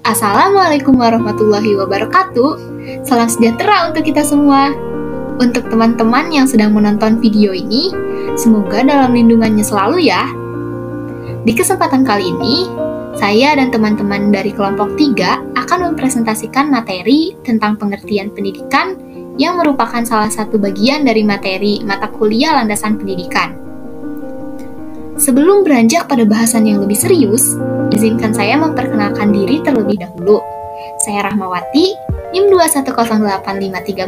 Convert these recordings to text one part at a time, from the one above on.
Assalamualaikum warahmatullahi wabarakatuh. Salam sejahtera untuk kita semua. Untuk teman-teman yang sedang menonton video ini, semoga dalam lindungannya selalu ya. Di kesempatan kali ini, saya dan teman-teman dari kelompok 3 akan mempresentasikan materi tentang pengertian pendidikan yang merupakan salah satu bagian dari materi mata kuliah landasan pendidikan. Sebelum beranjak pada bahasan yang lebih serius, izinkan saya memperkenalkan diri terlebih dahulu. Saya Rahmawati, NIM 2108513,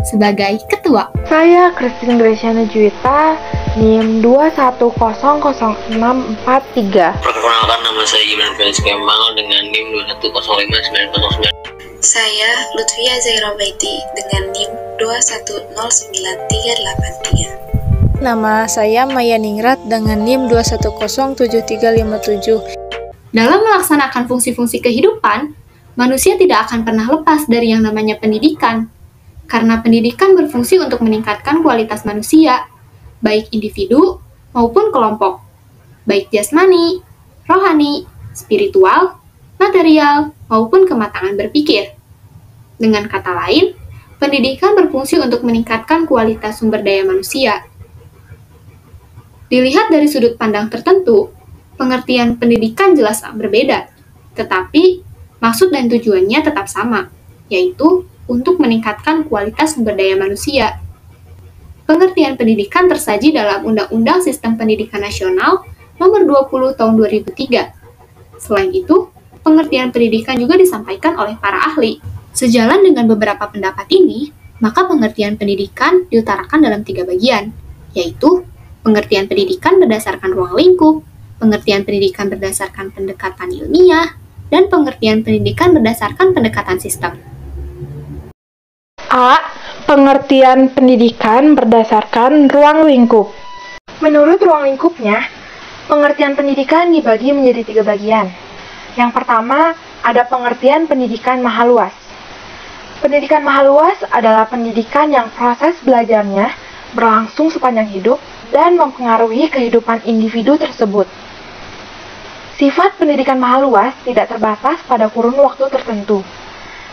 sebagai Ketua. Saya Christine Gresiana Juwita, NIM 2100643. Perkenalkan, nama saya Gibran Felix Kemang dengan NIM 2105909. Saya Lutfia Zaira Baiti dengan NIM 2109383. Nama saya Maya Ningrat dengan NIM 2107357. Dalam melaksanakan fungsi-fungsi kehidupan, manusia tidak akan pernah lepas dari yang namanya pendidikan. Karena pendidikan berfungsi untuk meningkatkan kualitas manusia, baik individu maupun kelompok, baik jasmani, rohani, spiritual, material, maupun kematangan berpikir. Dengan kata lain, pendidikan berfungsi untuk meningkatkan kualitas sumber daya manusia. Dilihat dari sudut pandang tertentu, pengertian pendidikan jelas berbeda, tetapi maksud dan tujuannya tetap sama, yaitu untuk meningkatkan kualitas sumber daya manusia. Pengertian pendidikan tersaji dalam Undang-Undang Sistem Pendidikan Nasional Nomor 20 Tahun 2003. Selain itu, pengertian pendidikan juga disampaikan oleh para ahli. Sejalan dengan beberapa pendapat ini, maka pengertian pendidikan diutarakan dalam 3 bagian, yaitu pengertian pendidikan berdasarkan ruang lingkup, pengertian pendidikan berdasarkan pendekatan ilmiah, dan pengertian pendidikan berdasarkan pendekatan sistem. A. Pengertian pendidikan berdasarkan ruang lingkup. Menurut ruang lingkupnya, pengertian pendidikan dibagi menjadi 3 bagian. Yang pertama, ada pengertian pendidikan maha luas. Pendidikan maha luas adalah pendidikan yang proses belajarnya berlangsung sepanjang hidup dan mempengaruhi kehidupan individu tersebut. Sifat pendidikan maha luas tidak terbatas pada kurun waktu tertentu,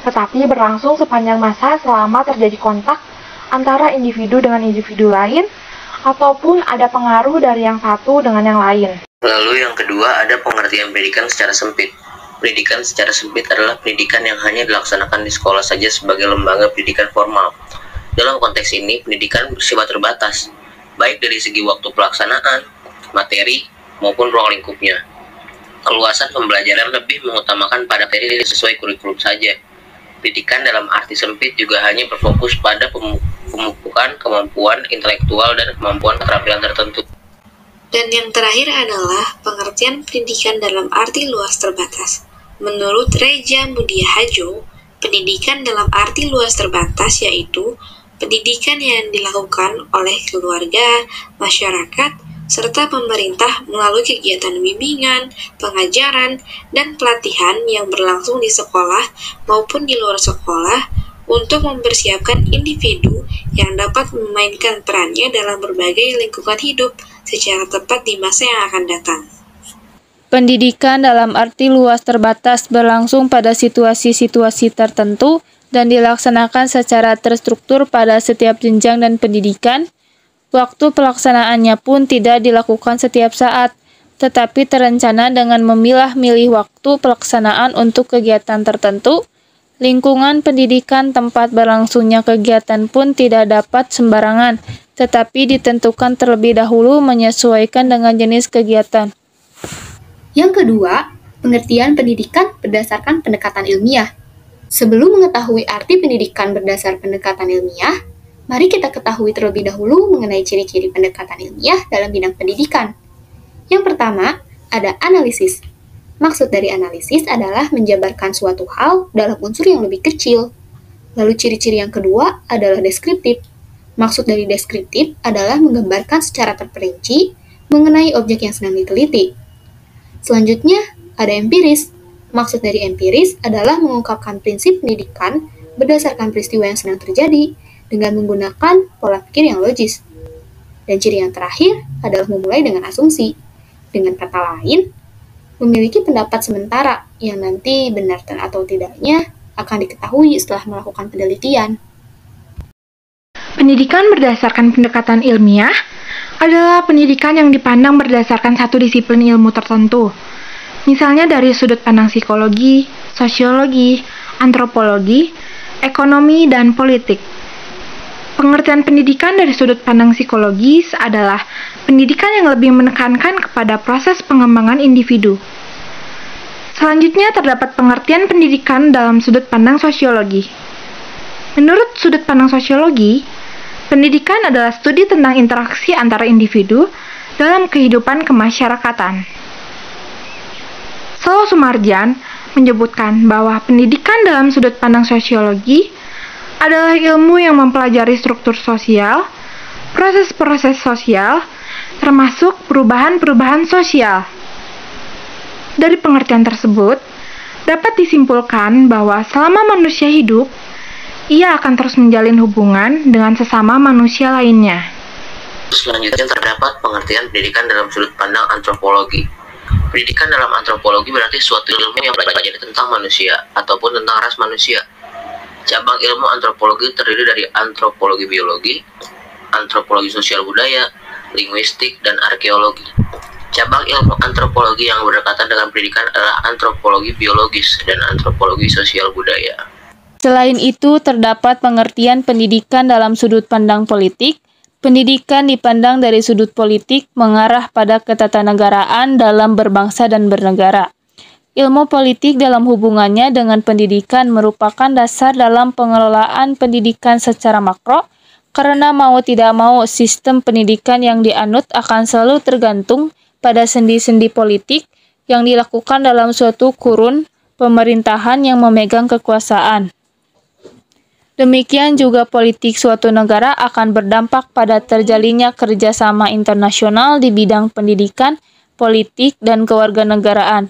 tetapi berlangsung sepanjang masa selama terjadi kontak antara individu dengan individu lain, ataupun ada pengaruh dari yang satu dengan yang lain. Lalu yang kedua, ada pengertian pendidikan secara sempit. Pendidikan secara sempit adalah pendidikan yang hanya dilaksanakan di sekolah saja sebagai lembaga pendidikan formal. Dalam konteks ini, pendidikan bersifat terbatas, baik dari segi waktu pelaksanaan, materi, maupun ruang lingkupnya. Keluasan pembelajaran lebih mengutamakan pada materi sesuai kurikulum saja. Pendidikan dalam arti sempit juga hanya berfokus pada pemupukan kemampuan intelektual dan kemampuan keterampilan tertentu. Dan yang terakhir adalah pengertian pendidikan dalam arti luas terbatas. Menurut Reja Mudia Hajo, pendidikan dalam arti luas terbatas yaitu pendidikan yang dilakukan oleh keluarga, masyarakat, serta pemerintah melalui kegiatan bimbingan, pengajaran, dan pelatihan yang berlangsung di sekolah maupun di luar sekolah untuk mempersiapkan individu yang dapat memainkan perannya dalam berbagai lingkungan hidup secara tepat di masa yang akan datang. Pendidikan dalam arti luas terbatas berlangsung pada situasi-situasi tertentu dan dilaksanakan secara terstruktur pada setiap jenjang dan pendidikan. Waktu pelaksanaannya pun tidak dilakukan setiap saat, tetapi terencana dengan memilah-milih waktu pelaksanaan untuk kegiatan tertentu. Lingkungan pendidikan tempat berlangsungnya kegiatan pun tidak dapat sembarangan, tetapi ditentukan terlebih dahulu menyesuaikan dengan jenis kegiatan. Yang kedua, pengertian pendidikan berdasarkan pendekatan ilmiah. Sebelum mengetahui arti pendidikan berdasar pendekatan ilmiah, mari kita ketahui terlebih dahulu mengenai ciri-ciri pendekatan ilmiah dalam bidang pendidikan. Yang pertama, ada analisis. Maksud dari analisis adalah menjabarkan suatu hal dalam unsur yang lebih kecil. Lalu ciri-ciri yang kedua adalah deskriptif. Maksud dari deskriptif adalah menggambarkan secara terperinci mengenai objek yang sedang diteliti. Selanjutnya, ada empiris. Maksud dari empiris adalah mengungkapkan prinsip pendidikan berdasarkan peristiwa yang sedang terjadi dengan menggunakan pola pikir yang logis. Dan ciri yang terakhir adalah memulai dengan asumsi. Dengan kata lain, memiliki pendapat sementara yang nanti benar dan atau tidaknya akan diketahui setelah melakukan penelitian. Pendidikan berdasarkan pendekatan ilmiah adalah pendidikan yang dipandang berdasarkan satu disiplin ilmu tertentu. Misalnya dari sudut pandang psikologi, sosiologi, antropologi, ekonomi, dan politik. Pengertian pendidikan dari sudut pandang psikologis adalah pendidikan yang lebih menekankan kepada proses pengembangan individu. Selanjutnya terdapat pengertian pendidikan dalam sudut pandang sosiologi. Menurut sudut pandang sosiologi, pendidikan adalah studi tentang interaksi antara individu dalam kehidupan kemasyarakatan. Solo Sumarjan menyebutkan bahwa pendidikan dalam sudut pandang sosiologi adalah ilmu yang mempelajari struktur sosial, proses-proses sosial, termasuk perubahan-perubahan sosial. Dari pengertian tersebut, dapat disimpulkan bahwa selama manusia hidup, ia akan terus menjalin hubungan dengan sesama manusia lainnya. Selanjutnya terdapat pengertian pendidikan dalam sudut pandang antropologi. Pendidikan dalam antropologi berarti suatu ilmu yang belajar tentang manusia ataupun tentang ras manusia. Cabang ilmu antropologi terdiri dari antropologi biologi, antropologi sosial budaya, linguistik, dan arkeologi. Cabang ilmu antropologi yang berdekatan dengan pendidikan adalah antropologi biologis dan antropologi sosial budaya. Selain itu, terdapat pengertian pendidikan dalam sudut pandang politik. Pendidikan dipandang dari sudut politik mengarah pada ketatanegaraan dalam berbangsa dan bernegara. Ilmu politik dalam hubungannya dengan pendidikan merupakan dasar dalam pengelolaan pendidikan secara makro, karena mau tidak mau sistem pendidikan yang dianut akan selalu tergantung pada sendi-sendi politik yang dilakukan dalam suatu kurun pemerintahan yang memegang kekuasaan. Demikian juga politik suatu negara akan berdampak pada terjalinnya kerjasama internasional di bidang pendidikan, politik, dan kewarganegaraan.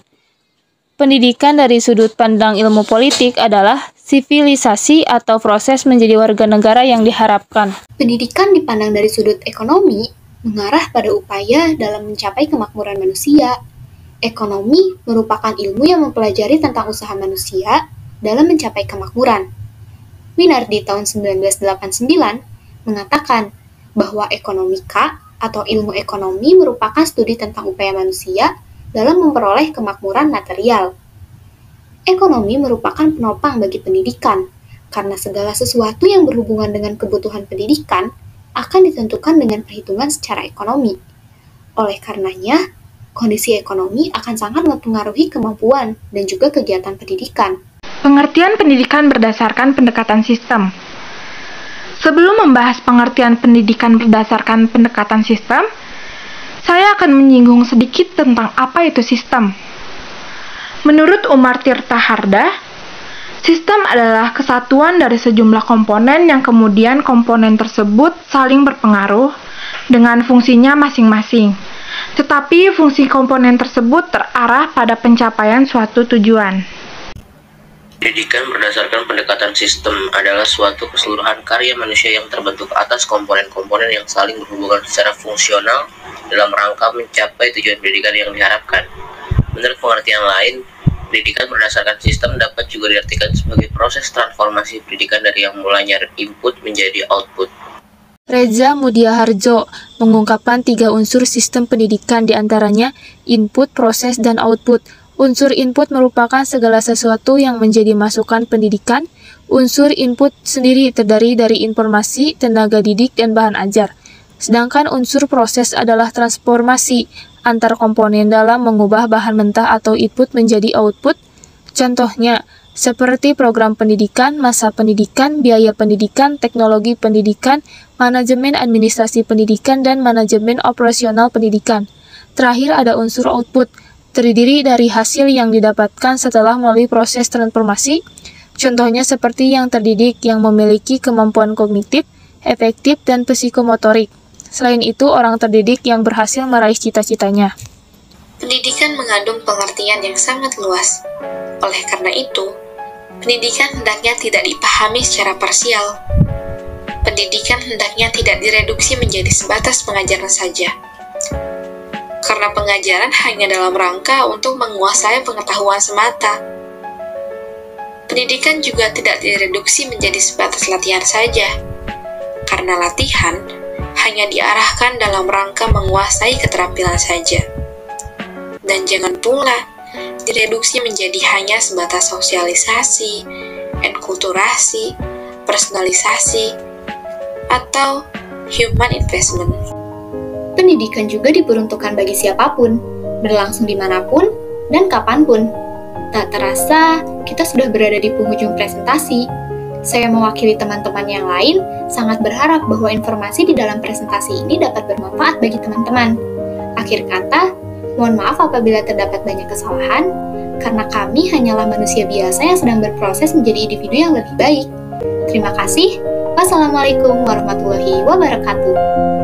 Pendidikan dari sudut pandang ilmu politik adalah sivilisasi atau proses menjadi warga negara yang diharapkan. Pendidikan dipandang dari sudut ekonomi mengarah pada upaya dalam mencapai kemakmuran manusia. Ekonomi merupakan ilmu yang mempelajari tentang usaha manusia dalam mencapai kemakmuran. Winardi tahun 1989 mengatakan bahwa ekonomika atau ilmu ekonomi merupakan studi tentang upaya manusia dalam memperoleh kemakmuran material. Ekonomi merupakan penopang bagi pendidikan, karena segala sesuatu yang berhubungan dengan kebutuhan pendidikan akan ditentukan dengan perhitungan secara ekonomi. Oleh karenanya, kondisi ekonomi akan sangat mempengaruhi kemampuan dan juga kegiatan pendidikan. Pengertian pendidikan berdasarkan pendekatan sistem. Sebelum membahas pengertian pendidikan berdasarkan pendekatan sistem, saya akan menyinggung sedikit tentang apa itu sistem. Menurut Umar Tirta Hardah, sistem adalah kesatuan dari sejumlah komponen yang kemudian komponen tersebut saling berpengaruh dengan fungsinya masing-masing. Tetapi fungsi komponen tersebut terarah pada pencapaian suatu tujuan. Pendidikan berdasarkan pendekatan sistem adalah suatu keseluruhan karya manusia yang terbentuk atas komponen-komponen yang saling berhubungan secara fungsional dalam rangka mencapai tujuan pendidikan yang diharapkan. Menurut pengertian lain, pendidikan berdasarkan sistem dapat juga diartikan sebagai proses transformasi pendidikan dari yang mulanya input menjadi output. Reza Mudiaharjo mengungkapkan 3 unsur sistem pendidikan, diantaranya input, proses, dan output. Unsur input merupakan segala sesuatu yang menjadi masukan pendidikan. Unsur input sendiri terdiri dari informasi, tenaga didik, dan bahan ajar. Sedangkan unsur proses adalah transformasi antar komponen dalam mengubah bahan mentah atau input menjadi output. Contohnya, seperti program pendidikan, masa pendidikan, biaya pendidikan, teknologi pendidikan, manajemen administrasi pendidikan, dan manajemen operasional pendidikan. Terakhir ada unsur output, terdiri dari hasil yang didapatkan setelah melalui proses transformasi, contohnya seperti yang terdidik yang memiliki kemampuan kognitif, efektif, dan psikomotorik. Selain itu, orang terdidik yang berhasil meraih cita-citanya. Pendidikan mengandung pengertian yang sangat luas. Oleh karena itu, pendidikan hendaknya tidak dipahami secara parsial. Pendidikan hendaknya tidak direduksi menjadi sebatas pengajaran saja. karena pengajaran hanya dalam rangka untuk menguasai pengetahuan semata. Pendidikan juga tidak direduksi menjadi sebatas latihan saja, karena latihan hanya diarahkan dalam rangka menguasai keterampilan saja. Dan jangan pula direduksi menjadi hanya sebatas sosialisasi, enkulturasi, personalisasi, atau human investment. Pendidikan juga diperuntukkan bagi siapapun, berlangsung dimanapun dan kapanpun. Tak terasa, kita sudah berada di penghujung presentasi. Saya mewakili teman-teman yang lain, sangat berharap bahwa informasi di dalam presentasi ini dapat bermanfaat bagi teman-teman. Akhir kata, mohon maaf apabila terdapat banyak kesalahan, karena kami hanyalah manusia biasa yang sedang berproses menjadi individu yang lebih baik. Terima kasih. Wassalamualaikum warahmatullahi wabarakatuh.